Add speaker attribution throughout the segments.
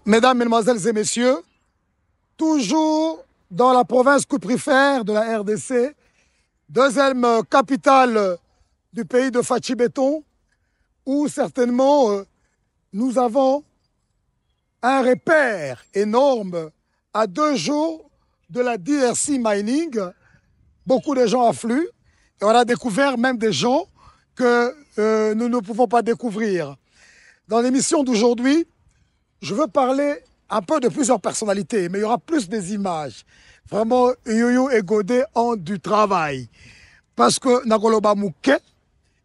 Speaker 1: Mesdames, Mesdemoiselles et Messieurs, toujours dans la province coupe-préfère de la RDC, deuxième capitale du pays de Fachi Béton, où certainement nous avons un repère énorme à 2 jours de la DRC Mining. Beaucoup de gens affluent et on a découvert même des gens que nous ne pouvons pas découvrir. Dans l'émission d'aujourd'hui, je veux parler un peu de plusieurs personnalités, mais il y aura plus des images. Vraiment, Yoyo et Godet ont du travail. Parce que Nagoloba Mouké,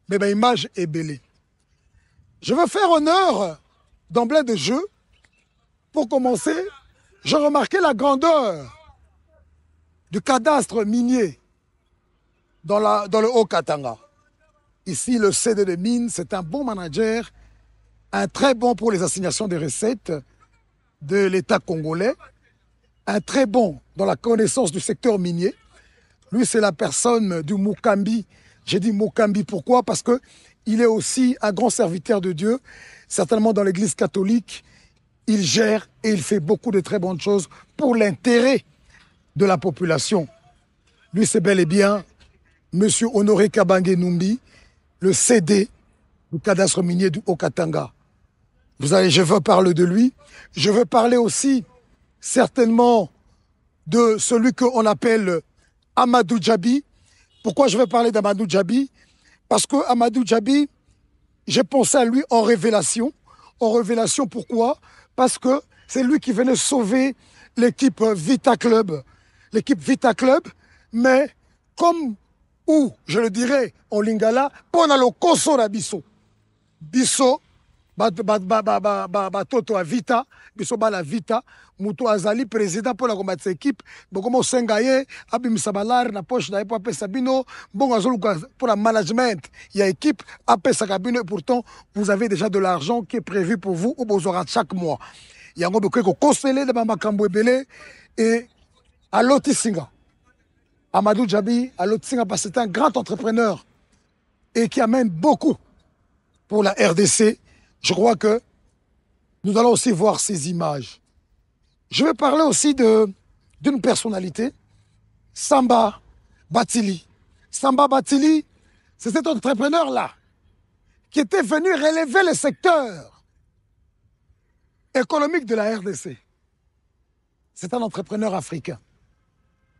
Speaker 1: mais l'image est belle. Je veux faire honneur d'emblée de jeu. Pour commencer, j'ai remarqué la grandeur du cadastre minier dans le Haut-Katanga. Ici, le CD de mine, c'est un bon manager, un très bon pour les assignations des recettes de l'État congolais, un très bon dans la connaissance du secteur minier. Lui, c'est la personne du Mukambi. J'ai dit Mukambi, pourquoi? Parce qu'il est aussi un grand serviteur de Dieu, certainement dans l'Église catholique. Il gère et il fait beaucoup de très bonnes choses pour l'intérêt de la population. Lui, c'est bel et bien M. Honoré Kabange Numbi, le CD du cadastre minier du Haut-Katanga. Je veux parler de lui. Je veux parler aussi certainement de celui qu'on appelle Amadou Djabi. Pourquoi je veux parler d'Amadou Djabi? Parce que Amadou Djabi, j'ai pensé à lui en révélation. En révélation, pourquoi? Parce que c'est lui qui venait sauver l'équipe Vita Club. L'équipe Vita Club, mais comme, ou je le dirais en lingala, ponalo koso na biso. Biso, toto a Vita, biso ba la Vita, muto azali président pour la combattre équipe, bokomo sengaye, abim sabalar na poche na epo sabino, bon azolu pour la management, il y a équipe apé sakabino et pourtant vous avez déjà de l'argent qui est prévu pour vous ou vous aurez chaque mois. Il y a un peu de conseiller de Makambo Ebele et à Lotisinga. Amadou Djabi à Lotisinga parce que c'est un grand entrepreneur et qui amène beaucoup pour la RDC. Je crois que nous allons aussi voir ces images. Je vais parler aussi d'une personnalité, Samba Batili. Samba Batili, c'est cet entrepreneur-là qui était venu relever le secteur économique de la RDC. C'est un entrepreneur africain.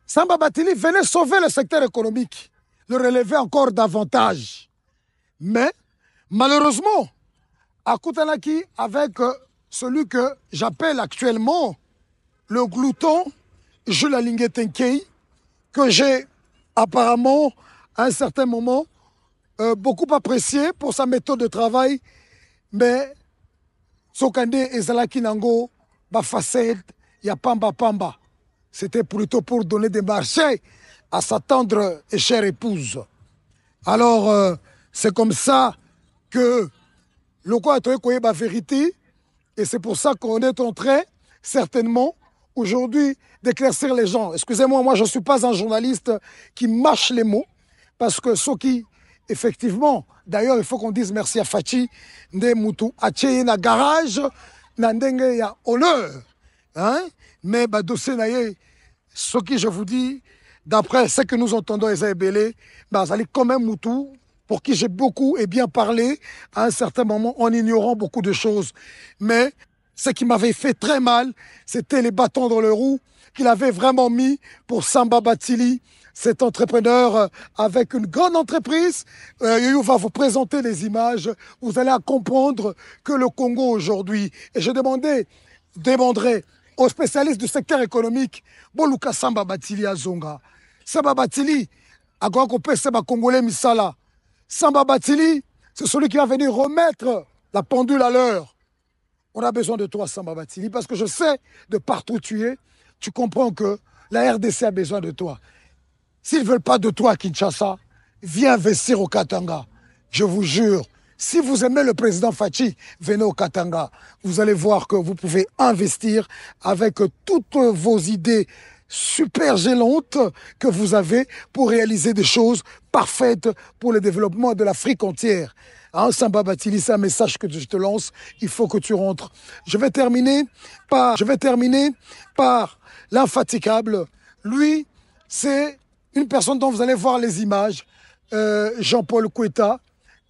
Speaker 1: Samba Batili venait sauver le secteur économique, le relever encore davantage. Mais, malheureusement, à Koutanaki, avec celui que j'appelle actuellement le glouton, Jules Alingue Tenkei, que j'ai apparemment, à un certain moment, beaucoup apprécié pour sa méthode de travail, mais Sokande et Zalaki Nango, Bafaced, Yapamba Pamba. C'était plutôt pour donner des marchés à sa tendre et chère épouse. Alors, c'est comme ça que le quoi est la vérité, et c'est pour ça qu'on est en train, certainement, aujourd'hui, d'éclaircir les gens. Excusez-moi, moi je ne suis pas un journaliste qui mâche les mots, parce que ceux qui, effectivement, d'ailleurs, il faut qu'on dise merci à Fachi, Nde Moutou, Ache na garage, Nandenge ya honneur. Hein? Mais bah, dossier naye, ce qui je vous dis, d'après ce que nous entendons, Eza Ebele, bah, ça allait quand même Moutou, pour qui j'ai beaucoup et bien parlé à un certain moment en ignorant beaucoup de choses. Mais ce qui m'avait fait très mal, c'était les bâtons dans le roue qu'il avait vraiment mis pour Samba Batili, cet entrepreneur avec une grande entreprise. Yoyo va vous présenter les images. Vous allez comprendre que le Congo aujourd'hui, et je demanderai aux spécialistes du secteur économique, Boluka Samba Batili Azonga. Samba Batili, à quoi qu'on peut, Samba Congolais Misala. Samba Batili, c'est celui qui va venir remettre la pendule à l'heure. On a besoin de toi, Samba Batili, parce que je sais, de partout où tu es, tu comprends que la RDC a besoin de toi. S'ils ne veulent pas de toi à Kinshasa, viens investir au Katanga. Je vous jure, si vous aimez le président Fachi, venez au Katanga. Vous allez voir que vous pouvez investir avec toutes vos idées super gélantes que vous avez pour réaliser des choses parfaites pour le développement de l'Afrique entière. Hein, Samba Batili, c'est un message que je te lance. Il faut que tu rentres. Je vais terminer par l'infatigable. Lui, c'est une personne dont vous allez voir les images. Jean-Paul Koueta.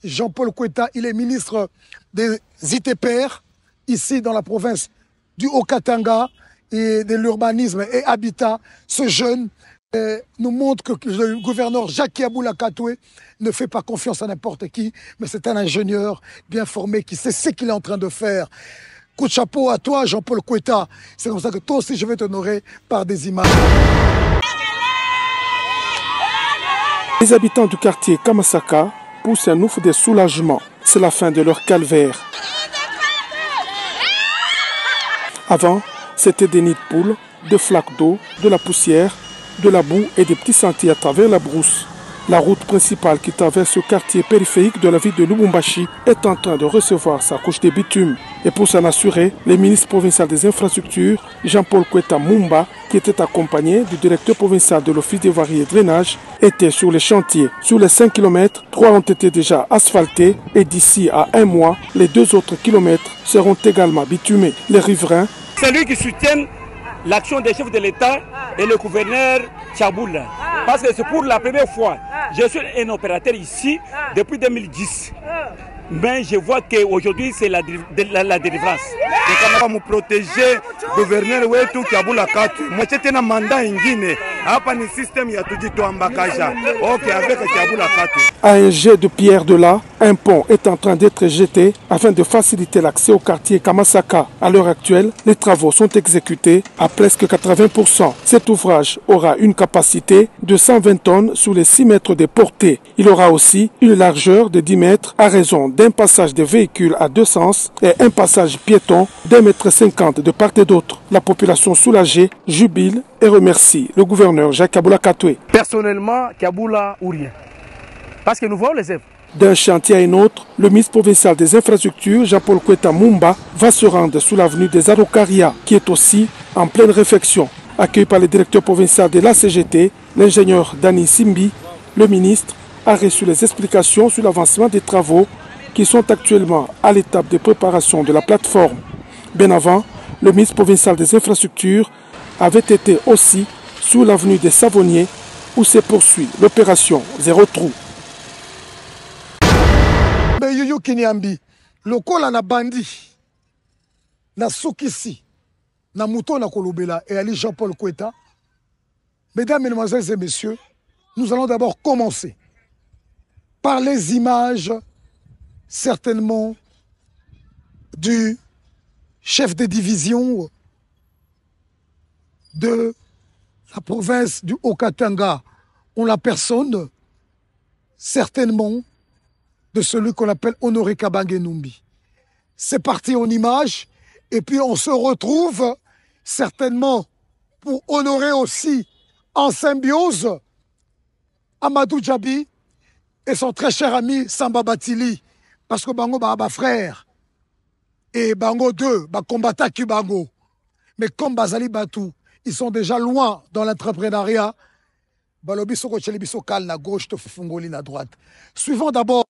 Speaker 1: Jean-Paul Koueta, il est ministre des ITPR, ici dans la province du Haut-Katanga et de l'urbanisme et habitat. Ce jeune nous montre que le gouverneur Jacques Yaboula Katoué ne fait pas confiance à n'importe qui, mais c'est un ingénieur bien formé qui sait ce qu'il est en train de faire. Coup de chapeau à toi, Jean-Paul Koueta. C'est comme ça que toi aussi, je vais t'honorer par des images.
Speaker 2: Les habitants du quartier Kamasaka poussent un ouf de soulagement. C'est la fin de leur calvaire. Avant, c'était des nids de poules, de flaques d'eau, de la poussière, de la boue et des petits sentiers à travers la brousse. La route principale qui traverse ce quartier périphérique de la ville de Lubumbashi est en train de recevoir sa couche de bitume. Et pour s'en assurer, le ministre provincial des infrastructures, Jean-Paul Koueta Mumba, qui était accompagné du directeur provincial de l'Office des voiries et drainage, était sur les chantiers. Sur les 5 km, 3 ont été déjà asphaltés et d'ici à 1 mois, les 2 autres kilomètres seront également bitumés. Les riverains,
Speaker 3: c'est lui qui soutient l'action des chefs de l'État et le gouverneur Tchaboula. Parce que c'est pour la première fois. Je suis un opérateur ici depuis 2010. Mais je vois qu'aujourd'hui, c'est la délivrance.
Speaker 4: Et quand on protéger le gouverneur wetu Tchaboula Katu, moi c'était un mandat ingine. Hapa ni système ya tujito ambakaja. OK avec Tchaboula Katu.
Speaker 2: À un jet de pierre de là, un pont est en train d'être jeté afin de faciliter l'accès au quartier Kamasaka. À l'heure actuelle, les travaux sont exécutés à presque 80%. Cet ouvrage aura une capacité de 120 tonnes sur les 6 mètres de portée. Il aura aussi une largeur de 10 mètres à raison d'un passage de véhicules à 2 sens et un passage piéton d'1,50 m de part et d'autre. La population soulagée jubile et remercie le gouverneur Jacques Yaboula Katoué.
Speaker 3: Personnellement, Kaboula ou rien. Parce que nous voyons les œuvres.
Speaker 2: D'un chantier à un autre, le ministre provincial des infrastructures, Jean-Paul Koueta Mumba, va se rendre sous l'avenue des Araucaria, qui est aussi en pleine réfection. Accueilli par le directeur provincial de la CGT, l'ingénieur Dani Simbi, le ministre a reçu les explications sur l'avancement des travaux qui sont actuellement à l'étape de préparation de la plateforme. Bien avant, le ministre provincial des infrastructures avait été aussi sous l'avenue des Savonniers où se poursuit l'opération Zéro Trou.
Speaker 1: Yoyo Kinyambi, lokola na bandi, na sukisi, na mouton na kolobela et Ali Jean-Paul Koueta. Mesdames, Mesdemoiselles et Messieurs, nous allons d'abord commencer par les images, certainement, du chef de division de la province du Haut-Katanga, en la personne, certainement, de celui qu'on appelle Honoré Kabange Numbi. C'est parti en image, et puis on se retrouve certainement pour honorer aussi en symbiose Amadou Djabi et son très cher ami Samba Batili, parce que Bango ba frère et Bango 2, ba combattant Kibango. Mais comme Bazali Batou, ils sont déjà loin dans l'entrepreneuriat. Balobiso Kochelibiso Kal na gauche, Tofungoli na droite. Suivons d'abord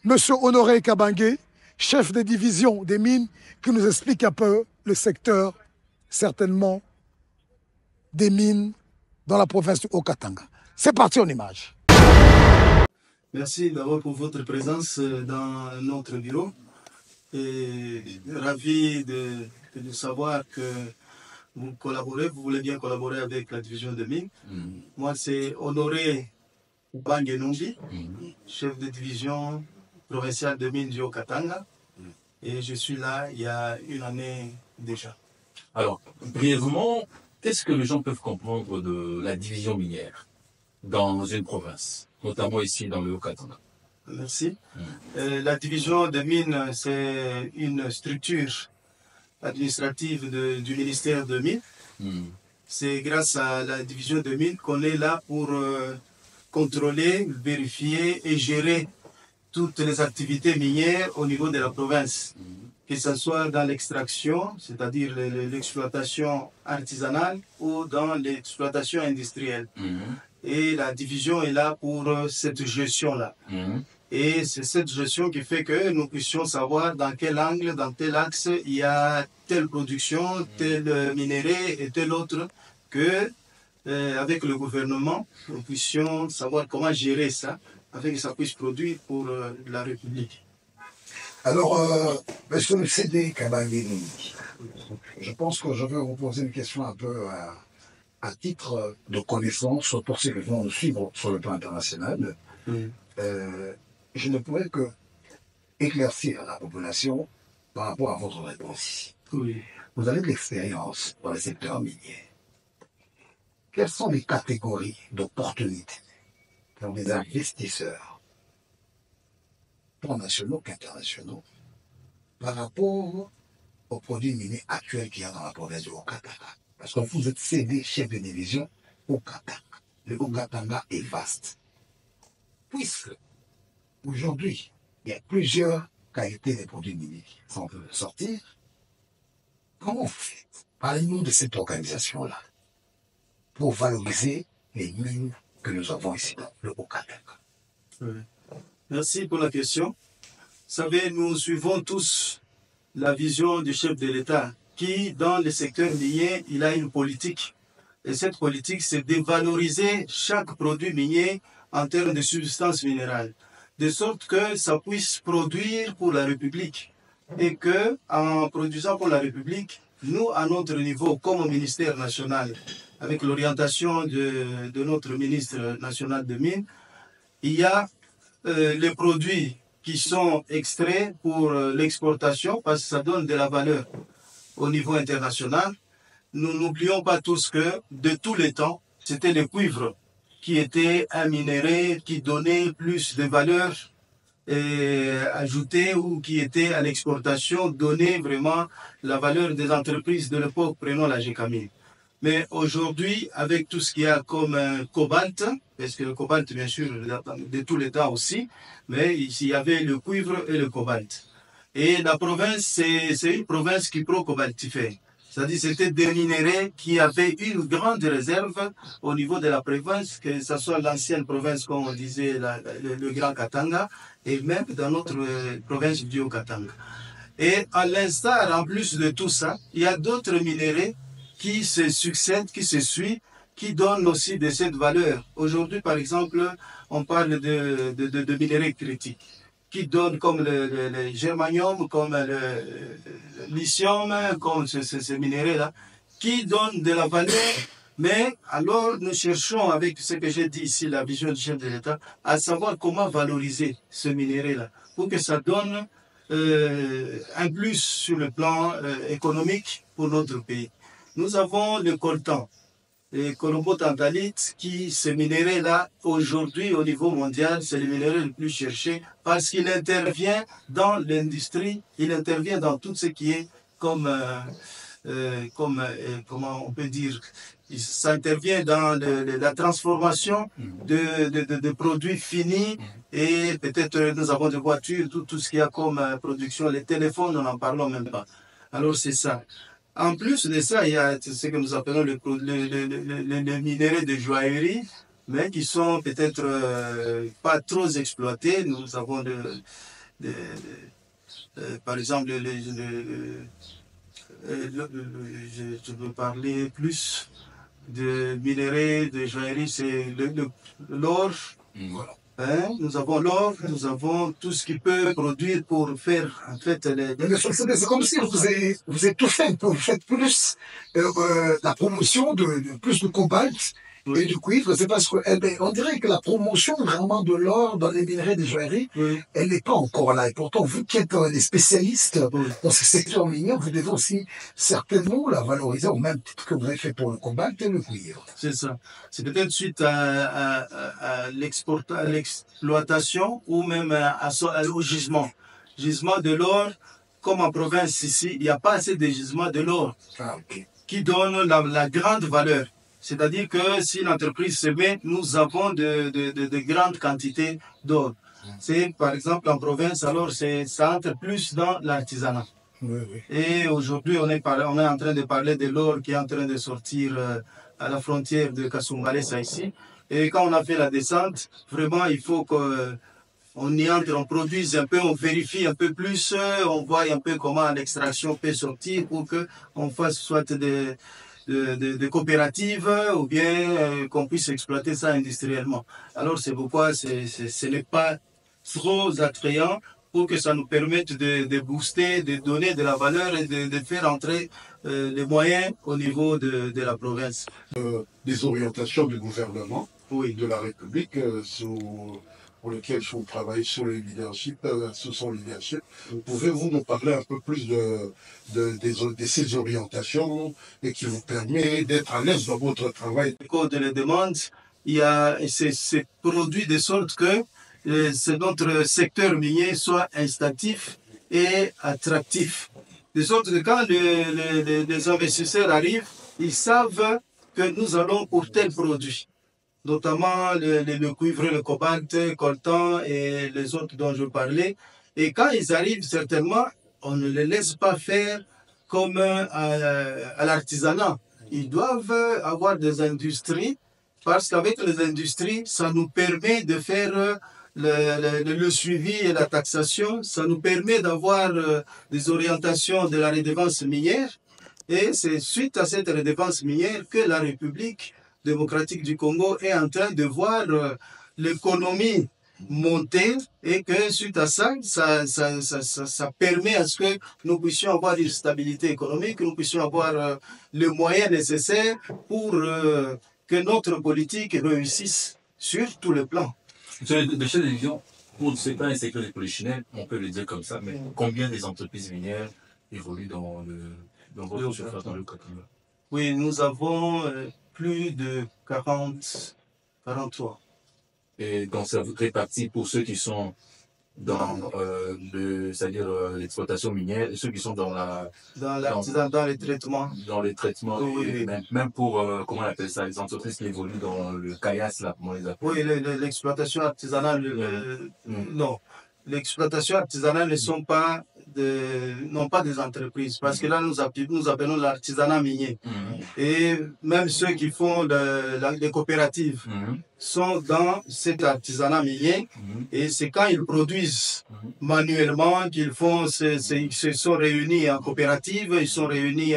Speaker 1: Monsieur Honoré Kabange, chef de division des mines, qui nous explique un peu le secteur, certainement, des mines dans la province du Haut-Katanga. C'est parti en image.
Speaker 5: Merci d'abord pour votre présence dans notre bureau. Et ravi de savoir que vous collaborez, vous voulez bien collaborer avec la division de mines. Moi, c'est Honoré Kabange Numbi, chef de division provincial de mines du Haut-Katanga, et je suis là il y a une année déjà.
Speaker 6: Alors, brièvement, qu'est-ce que les gens peuvent comprendre de la division minière dans une province, notamment ici dans le Haut-Katanga?
Speaker 5: Merci. La division de mines, c'est une structure administrative du ministère de Mines. C'est grâce à la division de mines qu'on est là pour contrôler, vérifier et gérer toutes les activités minières au niveau de la province, que ce soit dans l'extraction, c'est-à-dire l'exploitation artisanale, ou dans l'exploitation industrielle. Et la division est là pour cette gestion-là. Et c'est cette gestion qui fait que nous puissions savoir dans quel angle, dans tel axe, il y a telle production, tel minéré et tel autre, que avec le gouvernement, nous puissions savoir comment gérer ça, afin que ça puisse produire pour la République.
Speaker 7: Alors, monsieur le CD Kabangini, je pense que je vais vous poser une question un peu à titre de connaissance pour ceux qui vont nous suivre sur le plan international. Je ne pourrais que éclaircir la population par rapport à votre réponse.
Speaker 5: Oui.
Speaker 7: Vous avez de l'expérience dans le secteur minier. Quelles sont les catégories d'opportunités pour les investisseurs, tant nationaux qu'internationaux, par rapport aux produits miniers actuels qu'il y a dans la province du Haut-Katanga? Parce que vous êtes cédé chef de division au Katanga. Le Haut-Katanga est vaste. Puisque aujourd'hui, il y a plusieurs qualités des produits miniers qui sont en train de sortir, comment vous faites? Parlez-nous de cette organisation-là pour valoriser les mines que nous avons ici dans le Haut-Katanga.
Speaker 5: Merci pour la question. Vous savez, nous suivons tous la vision du chef de l'État qui, dans le secteur minier, il a une politique. Et cette politique, c'est de valoriser chaque produit minier en termes de substances minérales, de sorte que ça puisse produire pour la République. Et que, en produisant pour la République, nous, à notre niveau, comme ministère national, avec l'orientation de notre ministre national de Mines, il y a les produits qui sont extraits pour l'exportation, parce que ça donne de la valeur au niveau international. Nous n'oublions pas tous que, de tous les temps, c'était le cuivre qui était un minéré qui donnait plus de valeur ajoutée ou qui était à l'exportation, donnait vraiment la valeur des entreprises de l'époque, prenons la Gécamine. Mais aujourd'hui, avec tout ce qu'il y a comme cobalt, parce que le cobalt, bien sûr, de tous les temps aussi, mais ici, il y avait le cuivre et le cobalt. Et la province, c'est une province qui pro-cobaltifère. C'est-à-dire c'était des minéraux qui avaient une grande réserve au niveau de la province, que ce soit l'ancienne province, comme on disait, le Grand Katanga, et même dans notre province du Haut-Katanga. Et à l'instar, en plus de tout ça, il y a d'autres minéraux qui se succèdent, qui se suivent, qui donnent aussi de cette valeur. Aujourd'hui, par exemple, on parle de minéraux critiques, qui donnent comme le germanium, comme le lithium, comme ces minéraux-là, qui donnent de la valeur. Mais alors, nous cherchons, avec ce que j'ai dit ici, la vision du chef de l'État, à savoir comment valoriser ce minerai-là, pour que ça donne un plus sur le plan économique pour notre pays. Nous avons le coltan, le colombo-tantalite, qui, ce minerai-là, aujourd'hui, au niveau mondial, c'est le minerai le plus cherché parce qu'il intervient dans l'industrie, il intervient dans tout ce qui est comment on peut dire, ça intervient dans la transformation de produits finis et peut-être nous avons des voitures, tout ce qu'il y a comme production, les téléphones, nous n'en parlons même pas. Alors c'est ça. En plus de ça, il y a ce que nous appelons les minéraux de joaillerie, mais qui sont peut-être pas trop exploités. Nous avons par exemple, je veux parler plus de minéraux de joaillerie, c'est l'or. Voilà. Hein? Nous avons l'or, nous avons tout ce qui peut produire pour faire en fait
Speaker 7: c'est comme si vous êtes tout fait, vous faites plus la promotion de plus de cobalt et du cuivre. C'est parce que on dirait que la promotion vraiment de l'or dans les minerais de joaillerie, elle n'est pas encore là. Et pourtant, vous qui êtes des spécialistes dans ce secteur minier, vous devez aussi certainement la valoriser au même titre que vous avez fait pour le cobalt et le cuivre.
Speaker 5: C'est ça. C'est peut-être suite à l'exploitation ou même au gisement. Gisement de l'or, comme en province ici, il n'y a pas assez de gisement de l'or qui donne la grande valeur. C'est-à-dire que si l'entreprise se met, nous avons de grandes quantités d'or. C'est par exemple en province, alors ça entre plus dans l'artisanat. Et aujourd'hui, on est en train de parler de l'or qui est en train de sortir à la frontière de Kasumbalesa ici. Et quand on a fait la descente, vraiment, il faut On y entre, on produit un peu, on vérifie un peu plus, on voit un peu comment l'extraction peut sortir pour qu'on fasse soit des coopératives ou bien qu'on puisse exploiter ça industriellement. Alors c'est pourquoi ce n'est pas trop attrayant pour que ça nous permette de booster, de donner de la valeur et de faire entrer les moyens au niveau de la province.
Speaker 8: Des orientations du gouvernement
Speaker 5: Oui.
Speaker 8: de la République pour lesquelles vous travaillez sur le leadership, sous son leadership. Pouvez-vous nous parler un peu plus de ces orientations et qui vous permet d'être à l'aise dans votre travail?
Speaker 5: Le code le demande, c'est produit de sorte que notre secteur minier soit incitatif et attractif. De sorte que quand les investisseurs arrivent, ils savent que nous allons pour tel produit, notamment le cuivre, le cobalt, le coltan et les autres dont je parlais. Et quand ils arrivent, certainement, on ne les laisse pas faire comme à l'artisanat. Ils doivent avoir des industries, parce qu'avec les industries, ça nous permet de faire le suivi et la taxation, ça nous permet d'avoir des orientations de la redevance minière. Et c'est suite à cette redevance minière que la République démocratique du Congo est en train de voir l'économie monter et que suite à ça, ça permet à ce que nous puissions avoir une stabilité économique, que nous puissions avoir les moyens nécessaires pour que notre politique réussisse sur tous les plans.
Speaker 6: Sur le chef de division, ce n'est pas un secteur des polichinelles, on peut le dire comme ça, mais combien des entreprises minières évoluent dans votre surface, dans le continent?
Speaker 5: Oui, nous avons plus de 43.
Speaker 6: Et donc, ça vous répartit pour ceux qui sont dans c'est-à-dire l'exploitation minière et ceux qui sont dans
Speaker 5: les traitements.
Speaker 6: Dans les traitements,
Speaker 5: oui.
Speaker 6: Même pour, comment on appelle ça, les entreprises qui évoluent dans le caillasse, là, comment on les appelle?
Speaker 5: Oui, l'exploitation artisanale, non. L'exploitation artisanale n'ont pas des entreprises, parce que là, nous appelons l'artisanat minier. Et même ceux qui font les coopératives sont dans cet artisanat minier, et c'est quand ils produisent manuellement qu'ils se sont réunis en coopérative, ils sont réunis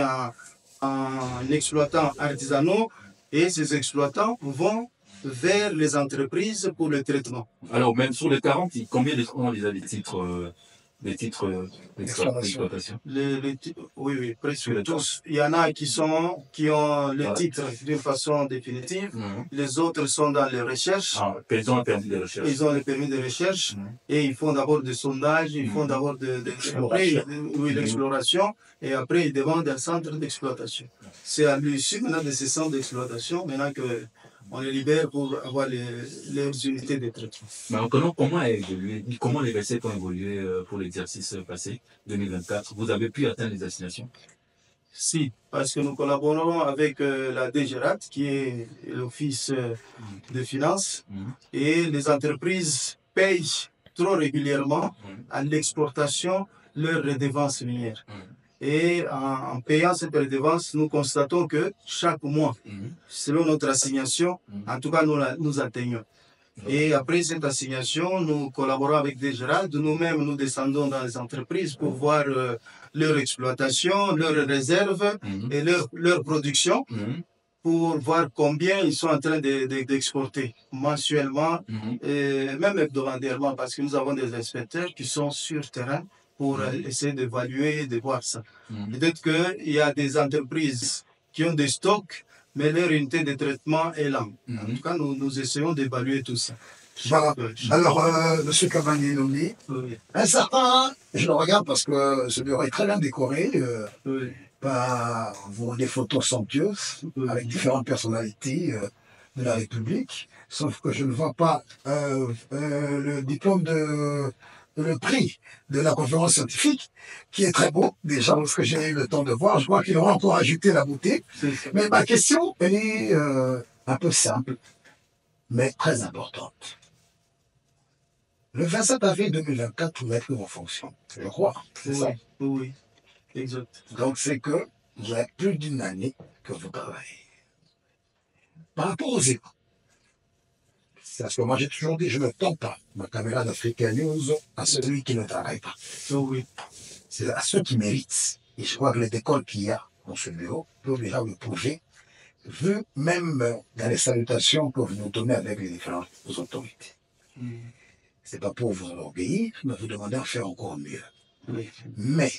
Speaker 5: en exploitants artisanaux, et ces exploitants vont vers les entreprises pour le traitement.
Speaker 6: Alors, même sur les 40, combien on les a des titres d'exploitation?
Speaker 5: Oui, presque tous. Il y en a qui ont les titres d'une façon définitive. Les autres sont dans les recherches.
Speaker 6: Ils ont un permis de recherche.
Speaker 5: Ils ont le permis de recherche. Et ils font d'abord des sondages, ils font d'abord l'exploration. Et après, ils demandent un centre d'exploitation. C'est à l'issue maintenant de ces centres d'exploitation, maintenant que on les libère pour avoir leurs unités de traitement.
Speaker 6: Mais comment les recettes ont évolué pour l'exercice passé, 2024? Vous avez pu atteindre les assignations?
Speaker 5: Si, parce que nous collaborons avec la DGRAT, qui est l'Office de finances, et les entreprises payent trop régulièrement à l'exportation leurs redevances minières. Et en payant cette redevance, nous constatons que chaque mois, selon notre assignation, en tout cas, nous atteignons. Et après cette assignation, nous collaborons avec des GRAD. Nous-mêmes, nous descendons dans les entreprises pour voir leur exploitation, leurs réserves et leur production, pour voir combien ils sont en train d'exporter mensuellement, et même hebdomadairement, parce que nous avons des inspecteurs qui sont sur terrain pour essayer d'évaluer, de voir ça. Peut-être qu'il y a des entreprises qui ont des stocks, mais leur unité de traitement est là. En tout cas, nous essayons d'évaluer tout ça.
Speaker 7: Voilà. Alors, M. Cavagné-Nomi, un certain, je le regarde parce que ce bureau est très bien décoré, des photos somptueuses, avec différentes personnalités de la République, sauf que je ne vois pas le diplôme le prix de la conférence scientifique, qui est très beau, déjà, parce que j'ai eu le temps de voir. Je crois qu'il aura encore ajouté la beauté. Mais ma question, elle est un peu simple, mais très importante. Le 27 avril 2024, vous êtes en fonction, je crois. C'est ça?
Speaker 5: Oui, exact.
Speaker 7: Donc, c'est que vous avez plus d'une année que vous travaillez. Par rapport aux écoles, C'est parce que moi, j'ai toujours dit, je ne tends pas ma caméra d'Africa News à celui qui ne travaille pas.
Speaker 5: Oui.
Speaker 7: C'est à ceux qui méritent. Et je crois que les écoles qu'il y a dans ce bureau peuvent déjà le prouver, vu même dans les salutations que vous nous donnez avec les différentes autorités. C'est pas pour vous enorgueillir, mais vous demander de faire encore mieux.
Speaker 5: Oui.
Speaker 7: Mais,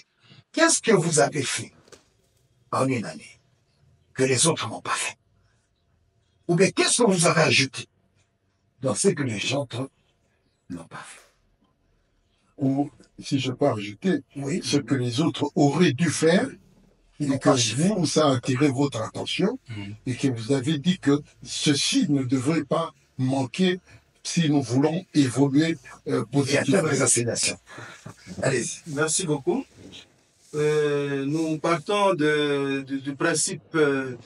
Speaker 7: qu'est-ce que vous avez fait en une année que les autres n'ont pas fait? Ou bien qu'est-ce que vous avez ajouté dans ce que les autres n'ont pas fait?
Speaker 8: Ou, si je peux ajouter,
Speaker 7: Oui.
Speaker 8: ce que les autres auraient dû faire, et que vous, ça a attiré votre attention, et que vous avez dit que ceci ne devrait pas manquer si nous voulons évoluer positivement.
Speaker 7: Les assignations. Allez-y.
Speaker 5: Merci beaucoup. Nous partons du principe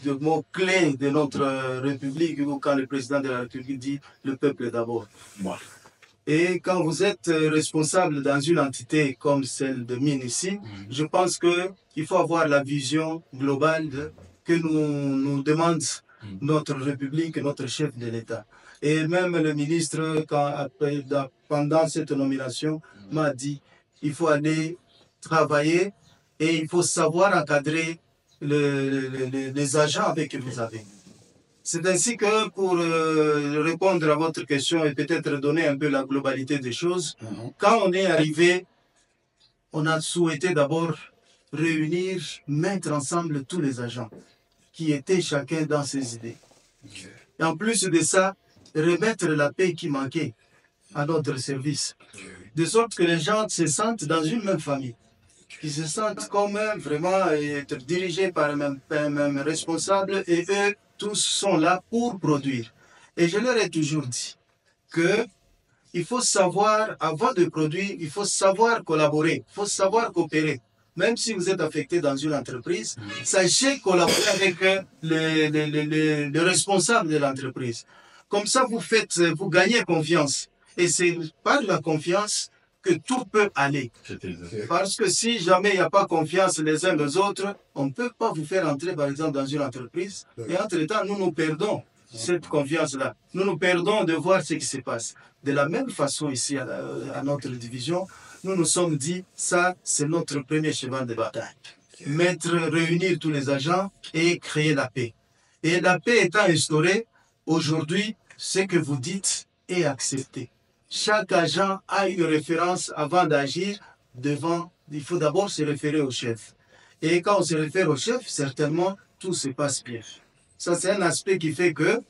Speaker 5: du mot clé de notre République, où quand le président de la République dit le peuple d'abord.
Speaker 7: Voilà.
Speaker 5: Et quand vous êtes responsable dans une entité comme celle de Mines ici, je pense qu'il faut avoir la vision globale que nous demande notre République, notre chef de l'État. Et même le ministre, pendant cette nomination, m'a dit il faut aller travailler et il faut savoir encadrer les agents avec que vous avez. C'est ainsi que pour répondre à votre question et peut-être donner un peu la globalité des choses, quand on est arrivé, on a souhaité d'abord réunir, mettre ensemble tous les agents qui étaient chacun dans ses idées. Et en plus de ça, remettre la paix qui manquait à notre service. De sorte que les gens se sentent dans une même famille, qui se sentent comme vraiment être dirigés par un même responsable et eux, tous sont là pour produire. Et je leur ai toujours dit que il faut savoir, avant de produire, il faut savoir collaborer, il faut savoir coopérer. Même si vous êtes affecté dans une entreprise, sachez collaborer avec les responsables de l'entreprise. Comme ça, vous gagnez confiance. Et c'est par la confiance que tout peut aller. Parce que si jamais il n'y a pas confiance les uns les autres, on ne peut pas vous faire entrer, par exemple, dans une entreprise. Et entre-temps, nous perdons cette confiance-là. Nous perdons de voir ce qui se passe. De la même façon, ici, à notre division, nous nous sommes dit, ça, c'est notre premier cheval de bataille. Réunir tous les agents et créer la paix. Et la paix étant instaurée, aujourd'hui, ce que vous dites est accepté. Chaque agent a une référence avant d'agir devant. Il faut d'abord se référer au chef. Et quand on se réfère au chef, certainement, tout se passe bien. Ça, c'est un aspect qui fait que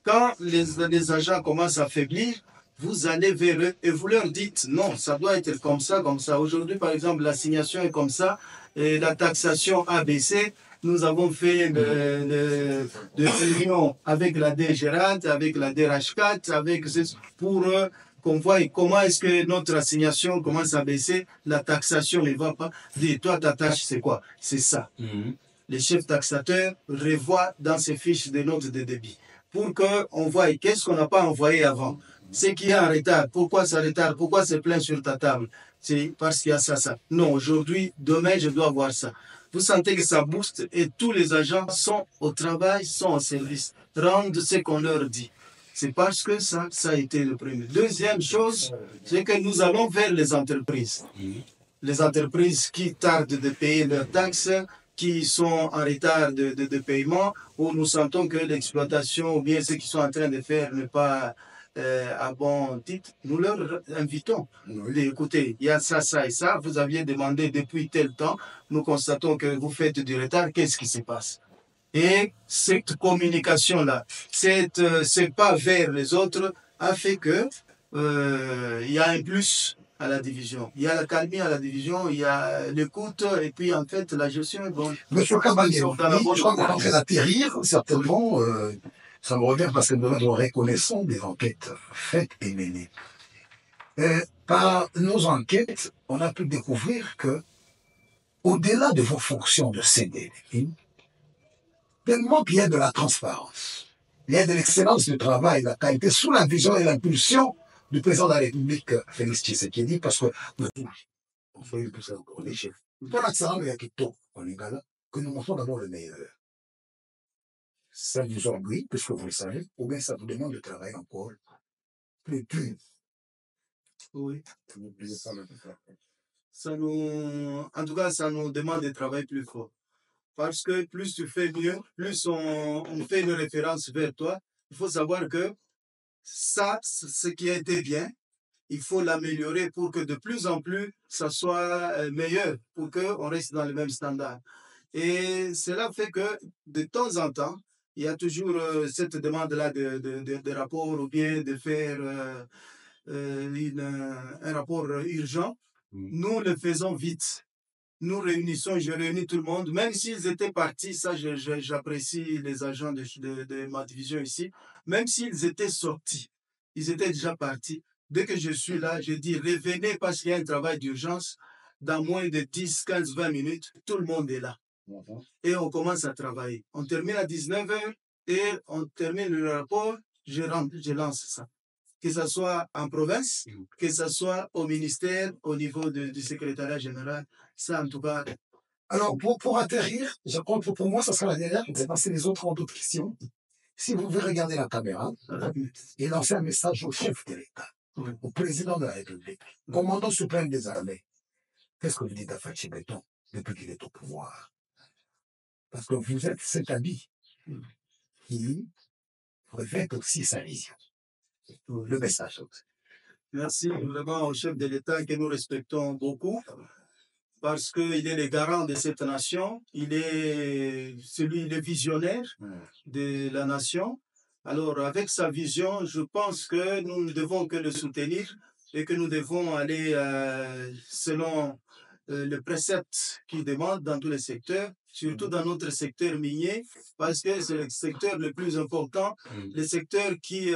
Speaker 5: quand les agents commencent à faiblir, vous allez vers eux et vous leur dites non, ça doit être comme ça, comme ça. Aujourd'hui, par exemple, l'assignation est comme ça, et la taxation a baissé. Nous avons fait des réunions avec la DGRAT, avec la DRH4, pour qu'on voit comment est-ce que notre assignation commence à baisser, la taxation ne va pas. Dis, toi, ta tâche, c'est quoi? C'est ça. Les chefs taxateurs revoient dans ces fiches de notes de débit pour qu'on voie qu'est-ce qu'on n'a pas envoyé avant. Ce qui est en retard, pourquoi ça retarde, pourquoi c'est plein sur ta table? C'est parce qu'il y a ça. Non, aujourd'hui, demain, je dois voir ça. Vous sentez que ça booste et tous les agents sont au travail, sont au service, rendent ce qu'on leur dit. C'est parce que ça a été le premier. Deuxième chose, c'est que nous allons vers les entreprises. Les entreprises qui tardent de payer leurs taxes, qui sont en retard de paiement, où nous sentons que l'exploitation ou bien ce qu'ils sont en train de faire n'est pas à bon titre, nous leur invitons d'écouter, il y a ça, ça et ça, vous aviez demandé depuis tel temps, nous constatons que vous faites du retard, qu'est-ce qui se passe? Et cette communication-là, ce pas vers les autres a fait que il y a un plus à la division. Il y a la calmie à la division, il y a l'écoute, et puis en fait, la gestion est bonne.
Speaker 7: Monsieur Kabangé, je crois qu'on est en train d'atterrir, certainement. Ça me revient parce que nous reconnaissons des enquêtes faites et menées. Par nos enquêtes, on a pu découvrir que, au-delà de vos fonctions de CD, tellement qu'il y a de la transparence, il y a de l'excellence du travail, la qualité, sous la vision et l'impulsion du président de la République, Félix Tshisekedi, parce que on fait une poussée encore les chefs. Pour l'accent, il y a que nous montrons d'abord le meilleur. Ça vous ennuie, puisque vous le savez, ou bien ça vous demande de travailler encore plus pur.
Speaker 5: Oui.
Speaker 7: N'oubliez pas le faire.
Speaker 5: En tout cas, ça nous demande de travailler plus fort. Parce que plus tu fais mieux, plus on fait une référence vers toi. Il faut savoir que ça, ce qui a été bien, il faut l'améliorer pour que de plus en plus, ça soit meilleur, pour qu'on reste dans le même standard. Et cela fait que de temps en temps, il y a toujours cette demande-là de rapport ou bien de faire un rapport urgent. Nous le faisons vite. Nous réunissons, je réunis tout le monde, même s'ils étaient partis, ça j'apprécie les agents de ma division ici, même s'ils étaient sortis, ils étaient déjà partis. Dès que je suis là, je dis revenez parce qu'il y a un travail d'urgence. Dans moins de 10, 15, 20 minutes, tout le monde est là. Et on commence à travailler. On termine à 19h et on termine le rapport, je lance ça. Que ce soit en province, que ce soit au ministère, au niveau du secrétariat général, ça en tout cas.
Speaker 7: Alors, pour atterrir, je crois que pour moi, ça sera la dernière. Je vais passer les autres en d'autres questions. Si vous pouvez regarder la caméra et lancer un message au chef de l'État, au président de la République, commandant suprême des armées, qu'est-ce que vous dites à Fachi Béton depuis qu'il est au pouvoir? Parce que vous êtes cet ami qui reflète aussi sa vision. Le message.
Speaker 5: Merci vraiment au chef de l'État que nous respectons beaucoup parce qu'il est le garant de cette nation, il est le visionnaire de la nation. Alors avec sa vision, je pense que nous ne devons que le soutenir et que nous devons aller selon le précepte qu'il demande dans tous les secteurs, surtout dans notre secteur minier, parce que c'est le secteur le plus important, le secteur qui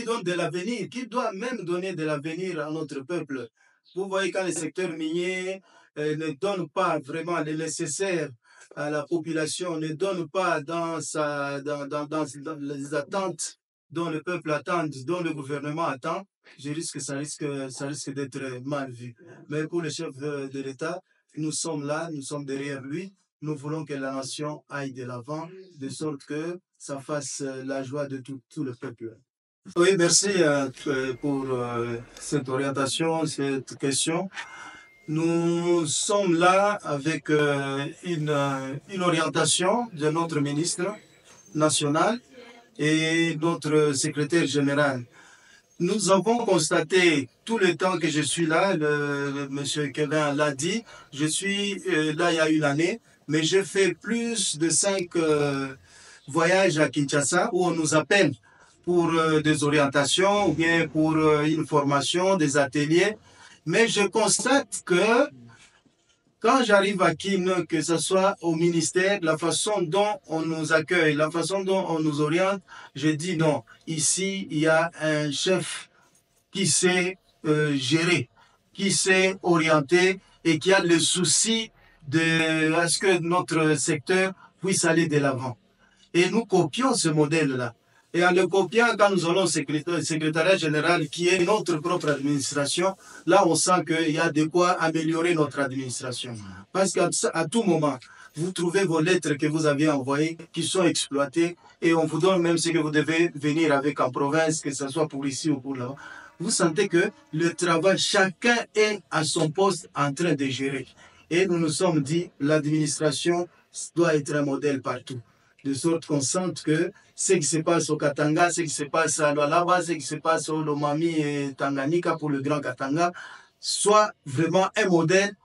Speaker 5: donne de l'avenir, qui doit même donner de l'avenir à notre peuple. Vous voyez, quand le secteur minier ne donne pas vraiment le nécessaire à la population, ne donne pas dans les attentes dont le peuple attend, dont le gouvernement attend, ça risque d'être mal vu. Mais pour le chef de l'État, nous sommes là, nous sommes derrière lui. Nous voulons que la nation aille de l'avant, de sorte que ça fasse la joie de tout le peuple. Oui, merci pour cette orientation, cette question. Nous sommes là avec une orientation de notre ministre national et notre secrétaire général. Nous avons constaté tout le temps que je suis là, monsieur Kevin l'a dit, je suis là il y a une année, mais j'ai fait plus de 5 voyages à Kinshasa où on nous appelle pour des orientations ou bien pour une formation, des ateliers. Mais je constate que quand j'arrive à Kin, que ce soit au ministère, la façon dont on nous accueille, la façon dont on nous oriente, je dis non, ici il y a un chef qui sait gérer, qui sait orienter et qui a le souci à ce que notre secteur puisse aller de l'avant. Et nous copions ce modèle-là. Et en le copiant, quand nous allons au secrétariat général, qui est notre propre administration, là, on sent qu'il y a de quoi améliorer notre administration. Parce qu'à tout moment, vous trouvez vos lettres que vous avez envoyées qui sont exploitées et on vous donne même ce que vous devez venir avec en province, que ce soit pour ici ou pour là. Vous sentez que le travail, chacun est à son poste en train de gérer. Et nous nous sommes dit, l'administration doit être un modèle partout. De sorte qu'on sente que ce qui se passe au Katanga, ce qui se passe à Lualaba, ce qui se passe au Lomami et Tanganyika pour le Grand Katanga, soit vraiment un modèle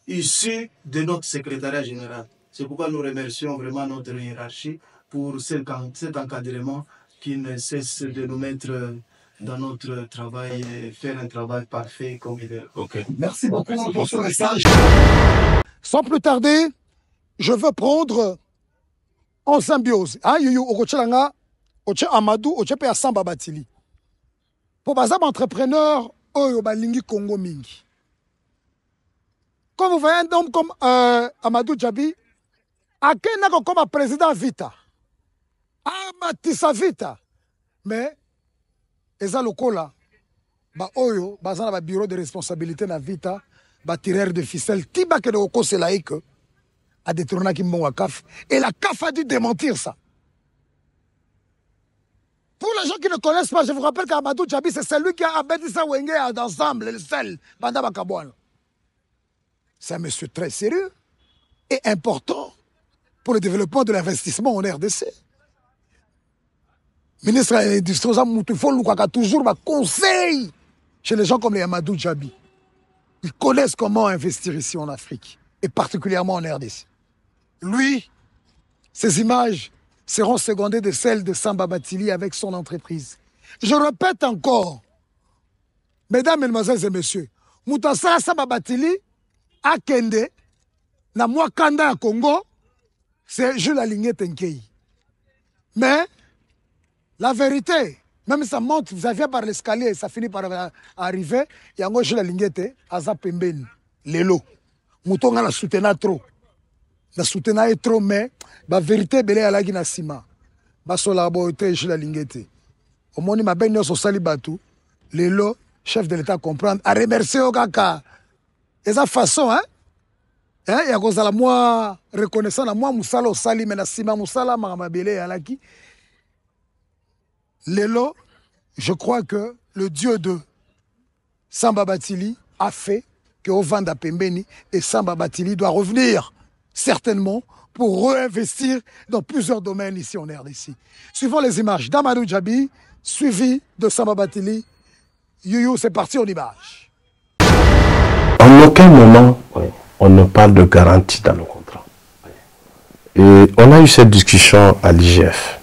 Speaker 5: issu de notre secrétariat général. C'est pourquoi nous remercions vraiment notre hiérarchie pour cet encadrement qui ne cesse de nous mettre dans notre travail et faire un travail parfait comme il est.
Speaker 6: Okay.
Speaker 7: Merci beaucoup pour ce message.
Speaker 1: Sans plus tarder, je veux prendre en symbiose. Yuyu Okochelanga, Oche Amadou, Oche Pe Samba Batili. Pour les entrepreneurs, Oyo Balingi Congo Mingi. Comme vous voyez un homme comme Amadou Djabi, Akenako comme président Vita. Amatissa Vita. Mais, Eza Lokola, ba Oyo, bazana ba bureau de responsabilité na Vita, ba tireur de ficelle, tiba ke de Oko Selaïque, a détourné qui m'ont CAF. Et la CAF a dû démentir ça. Pour les gens qui ne connaissent pas, je vous rappelle qu'Amadou Djabi, c'est celui qui a abattu ça Wenge d'ensemble, le seul, Banda Bakabouane. C'est un monsieur très sérieux et important pour le développement de l'investissement en RDC. Ministre de l'Industrie, il faut toujours un conseil chez les gens comme les Amadou Djabi. Ils connaissent comment investir ici en Afrique, et particulièrement en RDC. Lui, ces images seront secondées de celles de Samba Batili avec son entreprise. Je répète encore, mesdames, mesdemoiselles et messieurs, Moutassara Samba Batili a Kende, na Mwakanda à Congo, c'est Jules Aligné Tenkei. Mais la vérité, même si ça monte, vous avez par l'escalier et ça finit par arriver, il y a un Jules Aligné Te, Aza Pembeni, Lelo. Moutonga la soutena trop. La soutena est trop, mais la vérité, belé alagi na sima. Basola boite Jules Aligné Te. Au moins, ma belle noce au salibatu, Lelo, chef de l'État comprendre, a remercié au kaka. Et ça façon, hein? Il y a cause à la moi reconnaissant la moi Moussala au sali, mais la sima Moussala, Maramabele alaki. Lelo, je crois que le dieu de Samba Batili a fait qu'au Vanda Pembeni et Samba Batili doit revenir certainement pour réinvestir dans plusieurs domaines ici en RDC. Suivant les images d'Amadou Djabi, suivi de Samba Batili, Youyou, c'est parti en image.
Speaker 9: En aucun moment, on ne parle de garantie dans le contrat. Et on a eu cette discussion à l'IGF.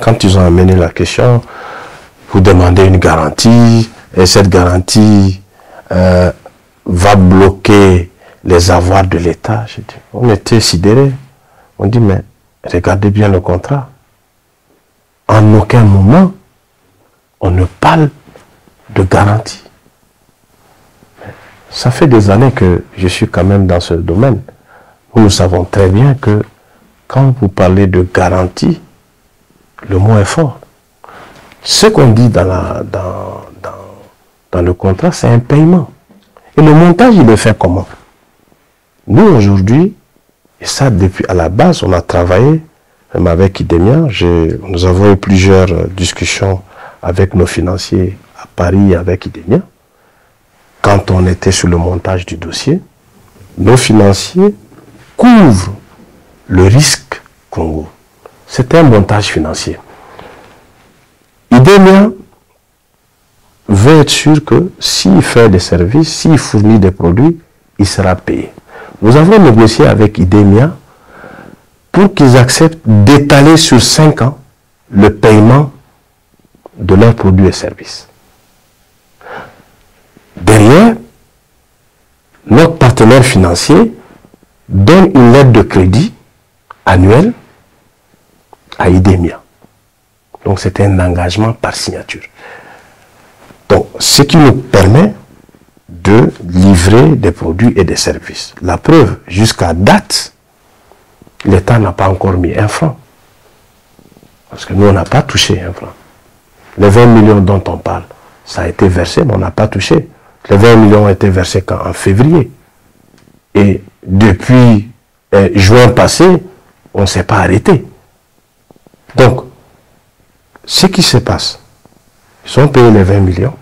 Speaker 9: Quand ils ont amené la question, vous demandez une garantie, et cette garantie va bloquer les avoirs de l'État. On était sidérés. On dit, mais regardez bien le contrat. En aucun moment, on ne parle de garantie. Ça fait des années que je suis quand même dans ce domaine. Nous savons très bien que quand vous parlez de garantie, le mot est fort. Ce qu'on dit dans le contrat, c'est un paiement. Et le montage, il est fait comment? Nous, aujourd'hui, et ça depuis à la base, on a travaillé, même avec Idemia, nous avons eu plusieurs discussions avec nos financiers à Paris avec Idemia. Quand on était sur le montage du dossier, nos financiers couvrent le risque Congo. C'est un montage financier. Idemia veut être sûr que s'il fait des services, s'il fournit des produits, il sera payé. Nous avons négocié avec Idemia pour qu'ils acceptent d'étaler sur 5 ans le paiement de leurs produits et services. Derrière, notre partenaire financier donne une lettre de crédit annuelle à Idemia. Donc c'est un engagement par signature. Donc ce qui nous permet de livrer des produits et des services. La preuve, jusqu'à date, l'État n'a pas encore mis un franc. Parce que nous, on n'a pas touché un franc. Les 20 millions dont on parle, ça a été versé, mais on n'a pas touché. Les 20 millions ont été versés quand? En février. Et depuis juin passé, on ne s'est pas arrêté. Donc, ce qui se passe, ils ont payé les 20 millions.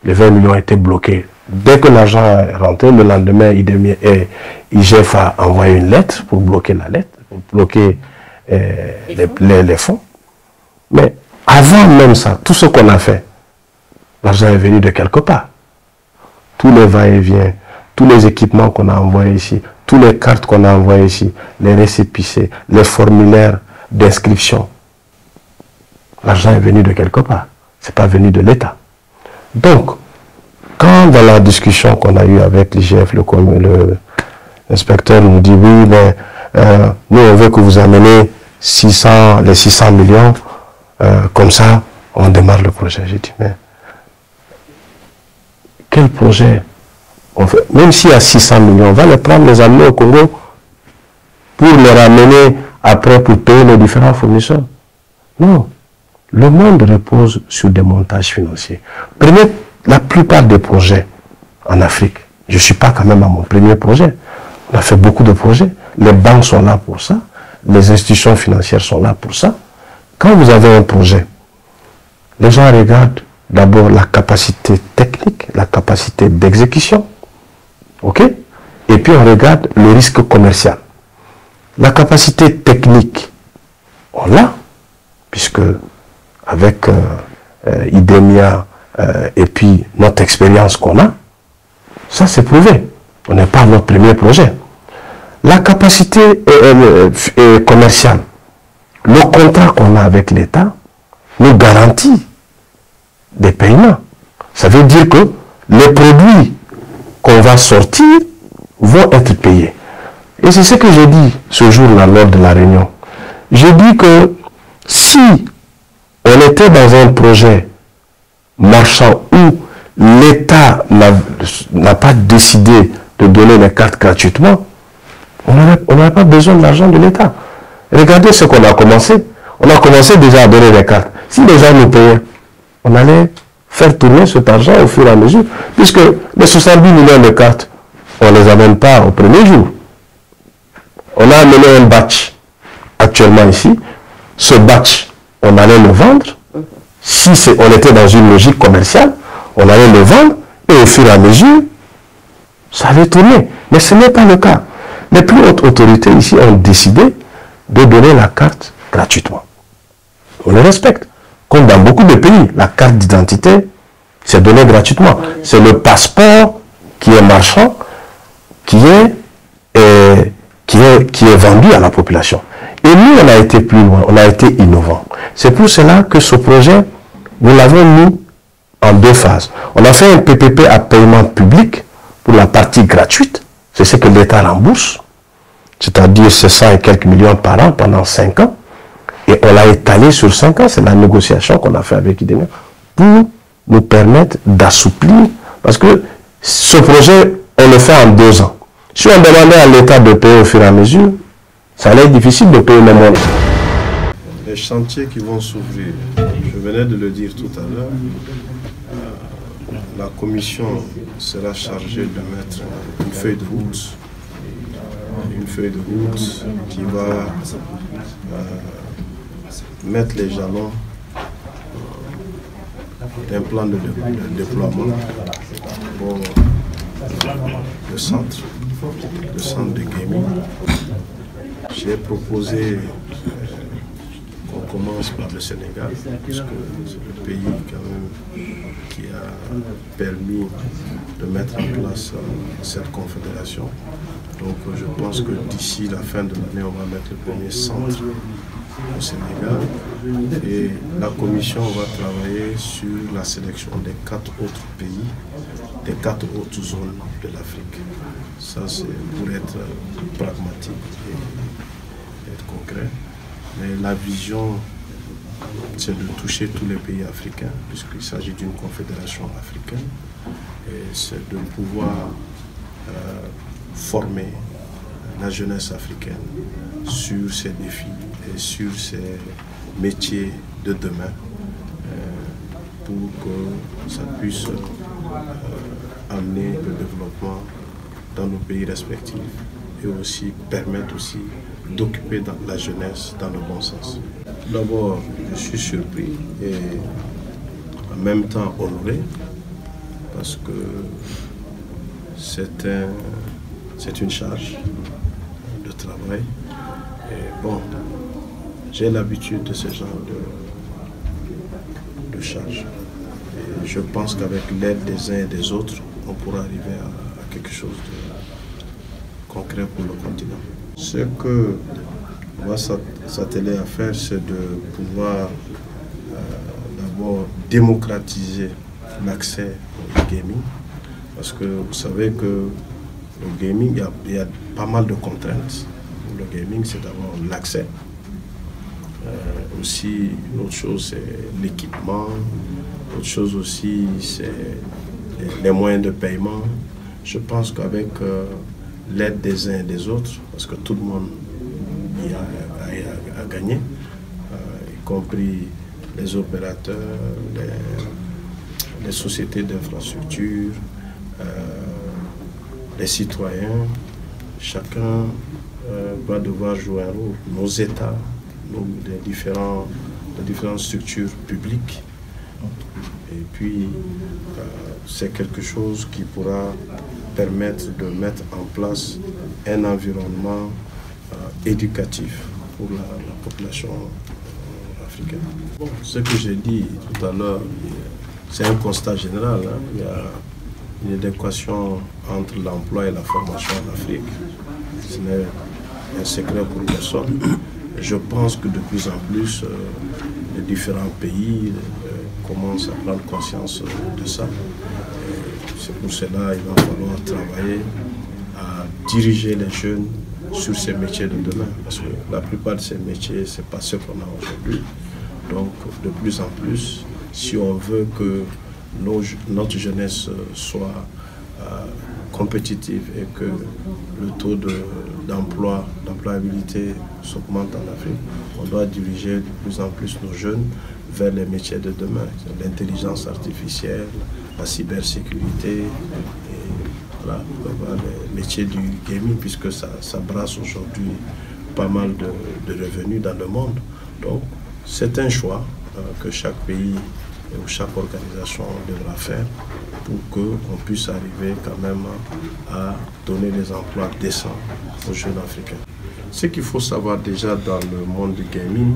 Speaker 9: Les 20 millions ont été bloqués. Dès que l'argent est rentré, le lendemain, IGF a envoyé une lettre pour bloquer la lettre, pour bloquer les fonds. Mais avant même ça, tout ce qu'on a fait, l'argent est venu de quelque part. Tous les va-et-vient, tous les équipements qu'on a envoyés ici, toutes les cartes qu'on a envoyées ici, les récépissés, les formulaires d'inscription. L'argent est venu de quelque part. Ce n'est pas venu de l'État. Donc, quand dans la discussion qu'on a eue avec l'IGF, l'inspecteur nous dit oui, mais nous on veut que vous ameniez les 600 millions, comme ça on démarre le projet. J'ai dit mais quel projet on fait? Même s'il y a 600 millions, on va les prendre, les amener au Congo pour les ramener après pour payer les différents fournisseurs. Non. Le monde repose sur des montages financiers. Prenez la plupart des projets en Afrique. Je ne suis pas quand même à mon premier projet. On a fait beaucoup de projets. Les banques sont là pour ça. Les institutions financières sont là pour ça. Quand vous avez un projet, les gens regardent d'abord la capacité technique, la capacité d'exécution, ok? Et puis on regarde le risque commercial. La capacité technique, on l'a, puisque avec IDEMIA et puis notre expérience qu'on a, ça c'est prouvé. On n'est pas à notre premier projet. La capacité commerciale, le contrat qu'on a avec l'État nous garantit des paiements. Ça veut dire que les produits qu'on va sortir vont être payés. Et c'est ce que j'ai dit ce jour-là lors de la réunion. J'ai dit que si on était dans un projet marchand où l'État n'a pas décidé de donner les cartes gratuitement, on n'aurait pas besoin de l'argent de l'État. Regardez ce qu'on a commencé. On a commencé déjà à donner les cartes. Si les gens nous payaient, on allait faire tourner cet argent au fur et à mesure, puisque les 70 millions de cartes, on ne les amène pas au premier jour. On a amené un batch actuellement ici. Ce batch, on allait le vendre. Si on était dans une logique commerciale, on allait le vendre et au fur et à mesure, ça allait tourner. Mais ce n'est pas le cas. Les plus hautes autorités ici ont décidé de donner la carte gratuitement. On le respecte. Comme dans beaucoup de pays, la carte d'identité, c'est donné gratuitement. C'est le passeport qui est marchand, qui est vendu à la population. Et nous, on a été plus loin, on a été innovant. C'est pour cela que ce projet, nous l'avons mis en 2 phases. On a fait un PPP à paiement public pour la partie gratuite, c'est ce que l'État rembourse, c'est-à-dire 100 et quelques millions par an pendant 5 ans. Et on l'a étalé sur 5 ans, c'est la négociation qu'on a fait avec IDEMIA, pour nous permettre d'assouplir, parce que ce projet, on le fait en 2 ans. Si on demandait à l'État de payer au fur et à mesure, ça allait être difficile de payer le monde.
Speaker 10: Les chantiers qui vont s'ouvrir, je venais de le dire tout à l'heure, la commission sera chargée de mettre une feuille de route qui va mettre les jalons d'un plan de déploiement pour le centre de gaming. J'ai proposé qu'on commence par le Sénégal, puisque c'est le pays quand même qui a permis de mettre en place cette confédération. Donc je pense que d'ici la fin de l'année, on va mettre le premier centre au Sénégal. Et la commission va travailler sur la sélection des 4 autres pays, des 4 autres zones de l'Afrique. Ça, c'est pour être pragmatique et être concret. Mais la vision, c'est de toucher tous les pays africains, puisqu'il s'agit d'une confédération africaine. Et c'est de pouvoir former la jeunesse africaine sur ces défis et sur ces métiers de demain pour que ça puisse amener le développement dans nos pays respectifs et aussi permettre aussi d'occuper la jeunesse dans le bon sens. D'abord, je suis surpris et en même temps honoré parce que c'est une charge de travail. Et bon, j'ai l'habitude de ce genre de charge. Et je pense qu'avec l'aide des uns et des autres, on pourra arriver à quelque chose de concret pour le continent. Ce que on va s'atteler à faire, c'est de pouvoir d'abord démocratiser l'accès au gaming. Parce que vous savez que le gaming, il y a pas mal de contraintes. Le gaming, c'est d'abord l'accès. Aussi, une autre chose, c'est l'équipement. Autre chose aussi, c'est les moyens de paiement. Je pense qu'avec l'aide des uns et des autres, parce que tout le monde y a gagné, y compris les opérateurs, les sociétés d'infrastructure, les citoyens, chacun va devoir jouer un rôle. Nos États, les différentes structures publiques Et puis, c'est quelque chose qui pourra permettre de mettre en place un environnement éducatif pour la population africaine. Bon, ce que j'ai dit tout à l'heure, c'est un constat général. Hein. Il y a une adéquation entre l'emploi et la formation en Afrique. Ce n'est un secret pour personne. Je pense que de plus en plus, les différents pays commencent à prendre conscience de ça. C'est pour cela qu'il va falloir travailler à diriger les jeunes sur ces métiers de demain. Parce que la plupart de ces métiers, ce n'est pas ce qu'on a aujourd'hui. Donc, de plus en plus, si on veut que notre jeunesse soit compétitive et que le taux d'employabilité s'augmente en Afrique, on doit diriger de plus en plus nos jeunes vers les métiers de demain, l'intelligence artificielle, la cybersécurité, et voilà, les métiers du gaming, puisque ça brasse aujourd'hui pas mal de revenus dans le monde. Donc, c'est un choix que chaque pays ou chaque organisation devra faire pour qu'on puisse arriver quand même à donner des emplois décents aux jeunes africains. Ce qu'il faut savoir déjà dans le monde du gaming,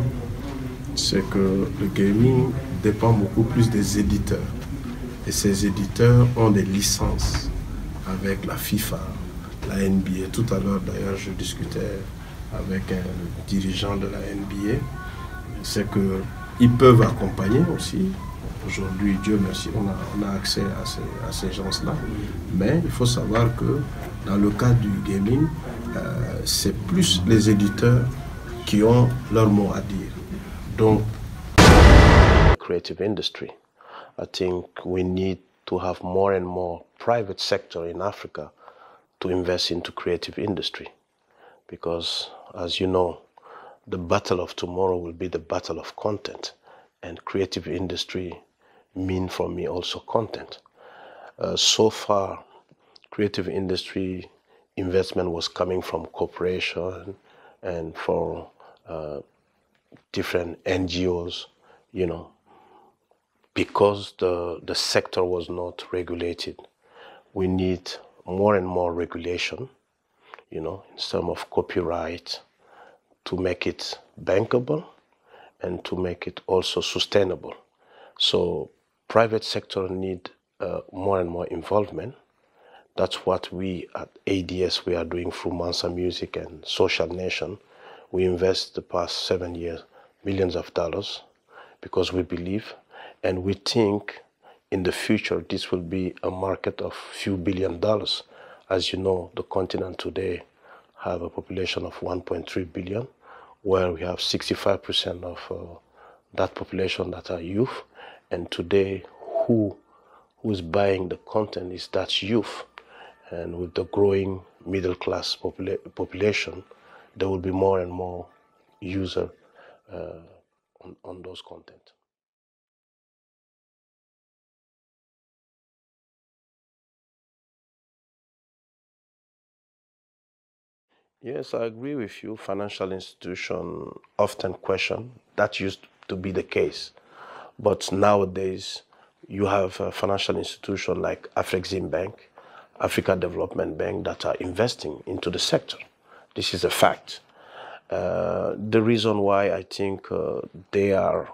Speaker 10: c'est que le gaming dépend beaucoup plus des éditeurs. Et ces éditeurs ont des licences avec la FIFA, la NBA. Tout à l'heure d'ailleurs, je discutais avec un dirigeant de la NBA. C'est qu'ils peuvent accompagner aussi. Aujourd'hui, Dieu merci, on a accès à ces gens-là. Mais il faut savoir que dans le cas du gaming, c'est plus les éditeurs qui ont leur mot à dire. Donc,
Speaker 9: creative industry. I think we need to have more and more private sector in Africa to invest into creative industry. Because, as you know, the battle of tomorrow will be the battle of content. And creative industry mean for me also content. So far, creative industry investment was coming from corporation and from different NGOs, you know, because the sector was not regulated. We need more and more regulation, you know, in terms of copyright, to make it bankable and to make it also sustainable. So private sector need more and more involvement. That's what we at ADS, we are doing through Mansa Music and Social Nation. We invest the past 7 years millions of dollars because we believe and we think in the future this will be a market of few $billion. As you know, the continent today have a population of 1.3 billion, where we have 65% of that population that are youth. And today, who is buying the content is that youth. And with the growing middle class population, there will be more and more user on those content. Yes, I agree with you. Financial institutions often question. That used to be the case. But nowadays, you have a financial institution like Afrexim Bank, Africa Development Bank that are investing into the sector. This is a fact. The reason why I think they are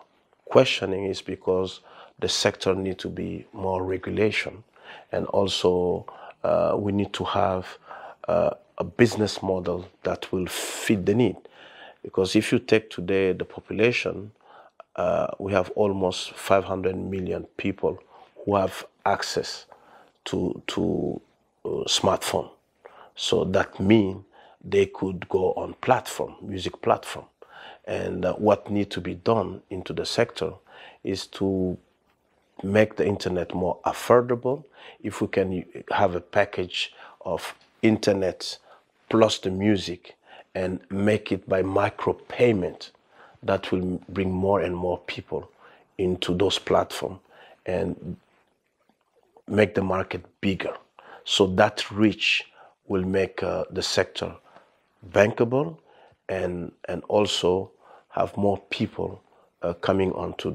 Speaker 9: questioning is because the sector needs to be more regulation, and also we need to have a business model that will fit the need. Because if you take today the population, we have almost 500 million people who have access to smartphone. So that means they could go on platform, music platform. And what needs to be done into the sector is to make the internet more affordable. If we can have a package of internet plus the music and make it by micropayment, that will bring more and more people into those platforms and make the market bigger. So that reach will make the sector bankable and also have more people coming onto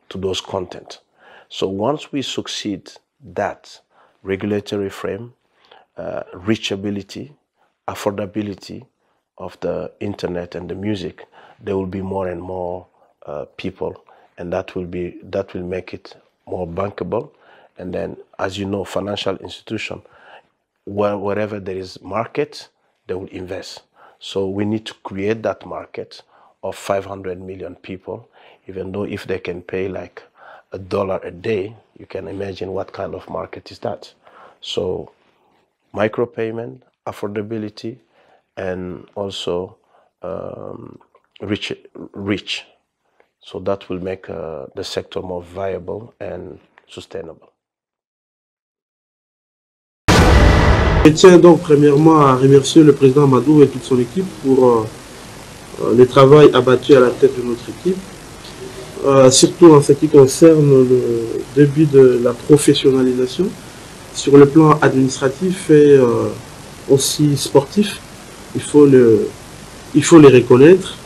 Speaker 9: to those content. So once we succeed that regulatory frame, reachability, affordability of the internet and the music, there will be more and more people, and that will make it more bankable. And then, as you know, financial institution, wherever there is market, they will invest. So we need to create that market of 500 million people, even though if they can pay like $1 a day, you can imagine what kind of market is that. So micropayment, affordability, and also reach. So that will make the sector more viable and sustainable.
Speaker 2: Je tiens donc premièrement à remercier le président Amadou et toute son équipe pour le travail abattu à la tête de notre équipe, surtout en ce qui concerne le début de la professionnalisation sur le plan administratif et aussi sportif. Il faut les reconnaître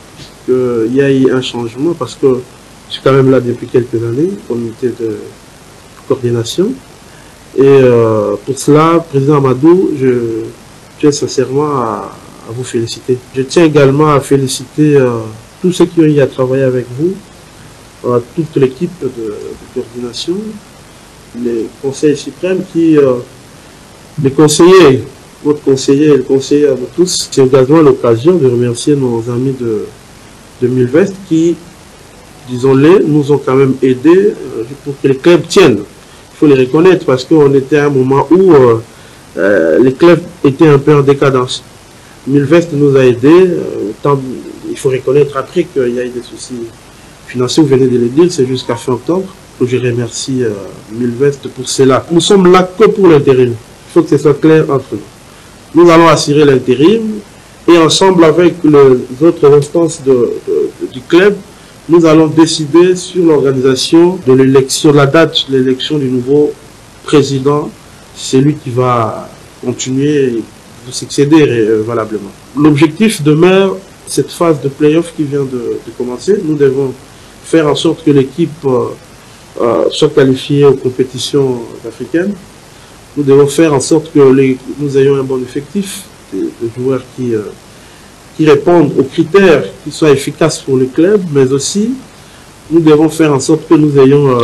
Speaker 2: qu'il y a eu un changement parce que je suis quand même là depuis quelques années, comité de coordination. Et pour cela, président Amadou, je tiens sincèrement à vous féliciter. Je tiens également à féliciter tous ceux qui ont eu à travailler avec vous, toute l'équipe de coordination, les conseils suprêmes les conseillers, votre conseiller et le conseiller à vous tous. C'est également l'occasion de remercier nos amis de Milvest qui, disons-le, nous ont quand même aidés pour que les clubs tiennent. Il faut les reconnaître parce qu'on était à un moment où les clubs étaient un peu en décadence. Milvest nous a aidés. Il faut reconnaître après qu'il y a eu des soucis financiers, vous venez de le dire, c'est jusqu'à fin octobre. Donc je remercie Milvest pour cela. Nous sommes là que pour l'intérim. Il faut que ce soit clair entre nous. Nous allons assurer l'intérim et ensemble avec les autres instances du club, nous allons décider sur l'organisation de l'élection, la date de l'élection du nouveau président. C'est lui qui va continuer et vous succéder valablement. L'objectif demeure cette phase de play-off qui vient de commencer. Nous devons faire en sorte que l'équipe soit qualifiée aux compétitions africaines. Nous devons faire en sorte que nous ayons un bon effectif de joueurs qui répondent aux critères, qui soient efficaces pour le club, mais aussi nous devons faire en sorte que nous ayons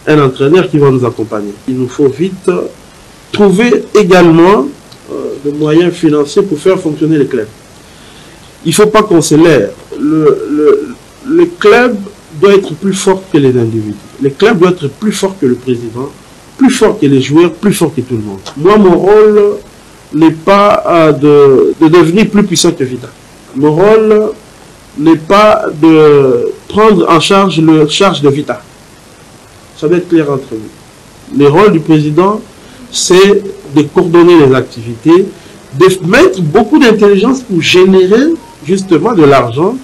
Speaker 2: un entraîneur qui va nous accompagner. Il nous faut vite trouver également des moyens financiers pour faire fonctionner le club. Il ne faut pas qu'on se laisse. Le club doit être plus fort que les individus. Le club doit être plus fort que le président, plus fort que les joueurs, plus fort que tout le monde. Moi, mon rôle n'est pas de devenir plus puissant que Vita. Mon rôle n'est pas de prendre en charge le charge de Vita. Ça doit être clair entre nous. Le rôle du président, c'est de coordonner les activités, de mettre beaucoup d'intelligence pour générer justement de l'argent,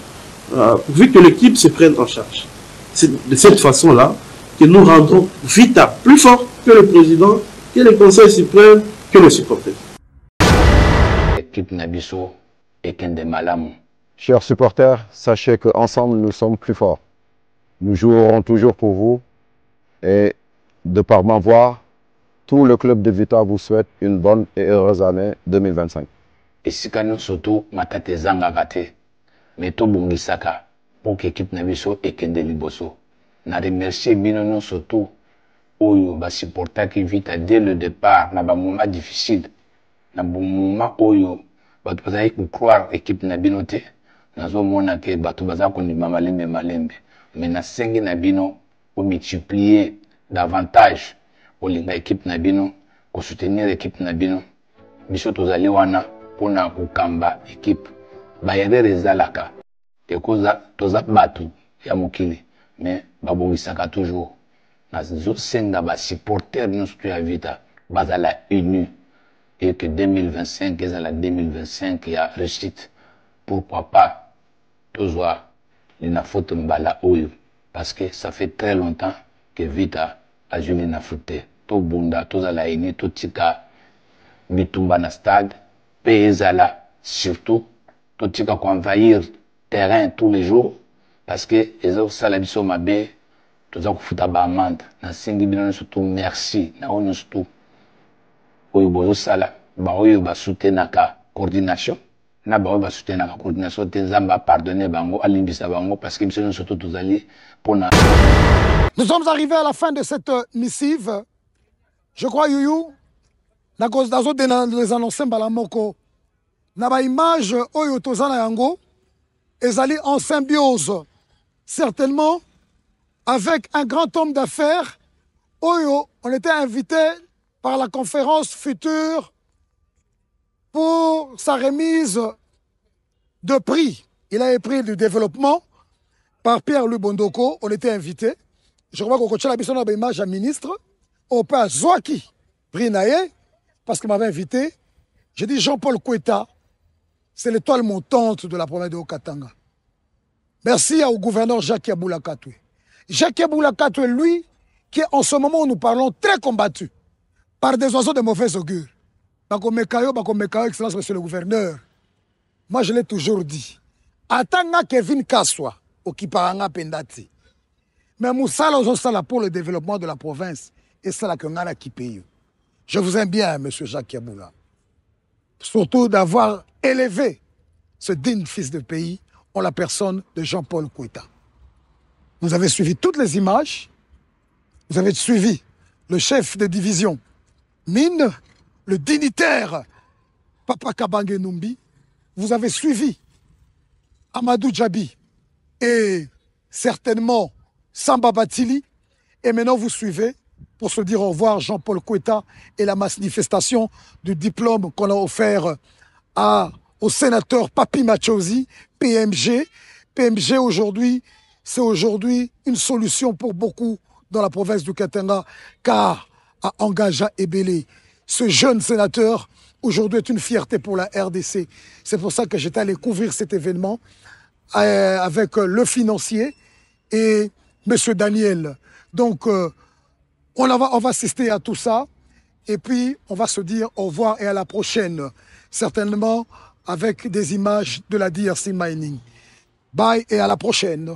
Speaker 2: pourvu que l'équipe se prenne en charge. C'est de cette façon-là que nous rendrons Vita plus fort que le président, que le conseil suprême, que le supporter.
Speaker 11: Chers supporters, sachez qu'ensemble nous sommes plus forts. Nous jouerons toujours pour vous et de par ma voix, tout le club de Vita vous souhaite une bonne et heureuse année 2025.
Speaker 12: Et si nous surtout matate zanga gate, mais to bungisaka pour que l'équipe nabiso et kende liboso. Na remercier binono surtout oyo ba supporter qui Vita dès le départ na ba moment difficile, na ba moment oyo ba tozali ku croire équipe na binote, nazo mona ke ba to baza ko ndima malembe, mais na sengi na bino pour multiplier davantage pour l'équipe na bino, pour soutenir l'équipe na bino. Biso tozali wana pona kokamba équipe bayede rezalaka ekoza toza batu ya mokili mais babongisaka toujours na senga ba supporter nous ya Vita bazala uni et que 2025 ezala 2025 ya réussite. Pourquoi pas tozwa na faute mbala oyo parce que ça fait très longtemps que Vita a joué na foot. To bunda tozala uni to tika bitumba na stade pe ezala surtout to tika envahir terrain tous les jours parce que ezo sala biso mabe toza kofuta baamande nasengi bino nyonso tu merci na oyo nyonso tu oyo bozosala baoyo basutenaka coordination na baoyo basutenaka coordination te nzambe apardonne bango alimbisa bango parce que biso nyonso tu tozali mpona.
Speaker 1: Nous sommes arrivés à la fin de cette missive. Je crois, Youyou, nazo les annoncer balamoko. Na ba image oyo tozana yango ezali en symbiose certainement avec un grand homme d'affaires. Oyo, on était invité par la conférence future pour sa remise de prix. Il a eu prix du développement par Pierre-Louis Bondoko. On était invité. Je crois qu'on continue la mission de l'image à ministre. Au pas Zouaki, prix Naye, parce qu'il m'avait invité. J'ai dit Jean-Paul Koueta, c'est l'étoile montante de la province de Haut-Katanga. Merci au gouverneur Jacques Yaboula Katoué. Jacques Yaboula Katoué, lui, qui est en ce moment où nous parlons très combattu par des oiseaux de mauvais augure. Bako Mekayo, Excellence, monsieur le gouverneur. Moi, je l'ai toujours dit. Atanga Kevin Kaswa, au Kiparanga Pendati. Mais Moussala, Ososala pour le développement de la province. Et ça, la Kengana qui paye. Je vous aime bien, monsieur Jacques Yaboula. Surtout d'avoir élevé ce digne fils de pays en la personne de Jean-Paul Koueta. Vous avez suivi toutes les images. Vous avez suivi le chef de division Mine, le dignitaire Papa Kabange Numbi. Vous avez suivi Amadou Djabi et certainement Samba Batili. Et maintenant, vous suivez pour se dire au revoir Jean-Paul Koueta et la manifestation du diplôme qu'on a offert au sénateur Papi Machozi, PMG. PMG aujourd'hui, c'est aujourd'hui une solution pour beaucoup dans la province du Katanga, car à Engagea Ebele, ce jeune sénateur aujourd'hui est une fierté pour la RDC. C'est pour ça que j'étais allé couvrir cet événement avec le financier et M. Daniel. Donc, on va assister à tout ça et puis on va se dire au revoir et à la prochaine, certainement avec des images de la DRC Mining. Bye et à la prochaine.